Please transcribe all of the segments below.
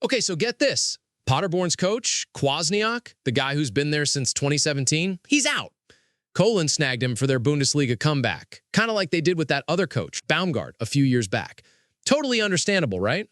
Okay, so get this. Paderborn's coach, Kwasniak, the guy who's been there since 2017, he's out. Köln snagged him for their Bundesliga comeback, kind of like they did with that other coach, Baumgart, a few years back. Totally understandable, right?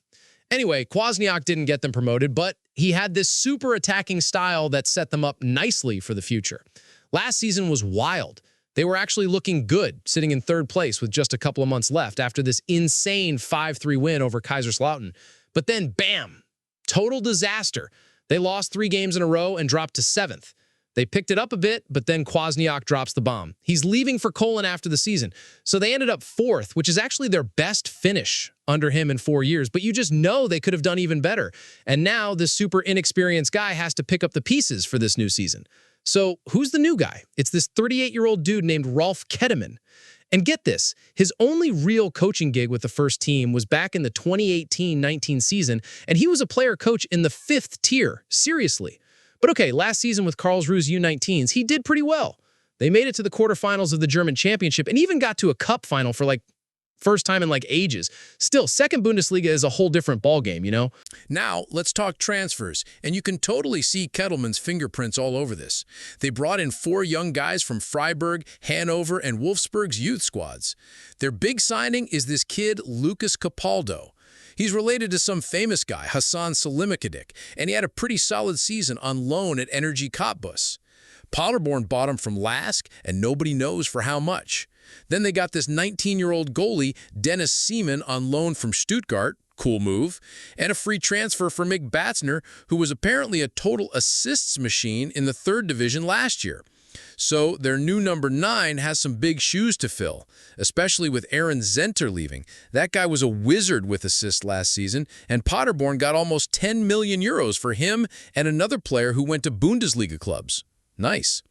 Anyway, Kwasniak didn't get them promoted, but he had this super attacking style that set them up nicely for the future. Last season was wild. They were actually looking good, sitting in third place with just a couple of months left after this insane 5-3 win over Kaiserslautern. But then, bam, total disaster. They lost 3 games in a row and dropped to 7th. They picked it up a bit, but then Kwasniak drops the bomb. He's leaving for Köln after the season. So they ended up 4th, which is actually their best finish under him in 4 years. But you just know they could have done even better. And now this super inexperienced guy has to pick up the pieces for this new season. So who's the new guy? It's this 38-year-old dude named Rolf Kettemann. And get this, his only real coaching gig with the first team was back in the 2018-19 season, and he was a player coach in the 5th tier. Seriously. But okay, last season with Karlsruhe's U19s, he did pretty well. They made it to the quarterfinals of the German championship and even got to a cup final for first time in ages. Still, second Bundesliga is a whole different ballgame, you know? Now, let's talk transfers, and you can totally see Kettelmann's fingerprints all over this. They brought in 4 young guys from Freiburg, Hanover, and Wolfsburg's youth squads. Their big signing is this kid, Lucas Capaldo. He's related to some famous guy, Hassan Salimikidik, and he had a pretty solid season on loan at Energy Cottbus. Paderborn bought him from Lask, and nobody knows for how much. Then they got this 19-year-old goalie, Dennis Seaman, on loan from Stuttgart, cool move, and a free transfer for Mick Batzner, who was apparently a total assists machine in the 3rd division last year. So their new number 9 has some big shoes to fill, especially with Aaron Zenter leaving. That guy was a wizard with assists last season, and Paderborn got almost 10 million euros for him and another player who went to Bundesliga clubs. Nice.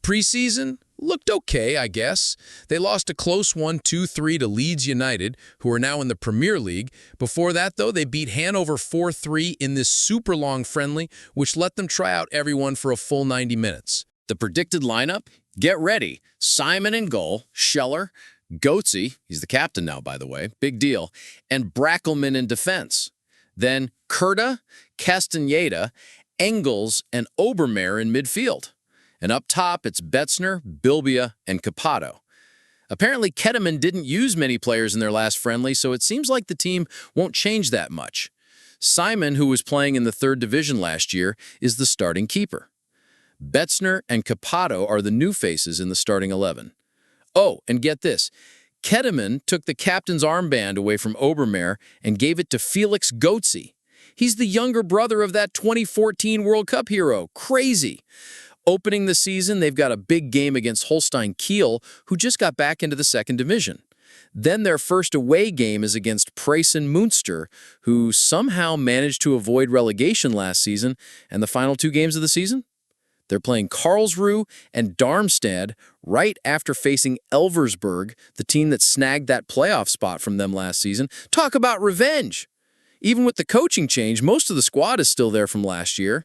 Preseason looked okay, I guess. They lost a close 1-2-3 to Leeds United, who are now in the Premier League. Before that, though, they beat Hanover 4-3 in this super long friendly, which let them try out everyone for a full 90 minutes. The predicted lineup? Get ready. Simon in goal, Scheller, Goetze, he's the captain now, by the way, big deal, and Brackelman in defense. Then Kurta, Castaneda, Engels, and Obermeier in midfield. And up top, it's Betzner, Bilbia, and Capado. Apparently, Kettemann didn't use many players in their last friendly, so it seems like the team won't change that much. Simon, who was playing in the 3rd division last year, is the starting keeper. Betzner and Capado are the new faces in the starting 11. Oh, and get this. Kettemann took the captain's armband away from Obermeier and gave it to Felix Goetze. He's the younger brother of that 2014 World Cup hero. Crazy. Opening the season, they've got a big game against Holstein Kiel, who just got back into the 2nd division. Then their first away game is against Preußen Münster, who somehow managed to avoid relegation last season, and the final 2 games of the season? They're playing Karlsruhe and Darmstadt right after facing Elversberg, the team that snagged that playoff spot from them last season. Talk about revenge! Even with the coaching change, most of the squad is still there from last year.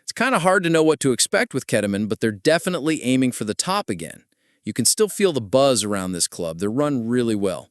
It's kind of hard to know what to expect with Kettemann, but they're definitely aiming for the top again. You can still feel the buzz around this club. They're run really well.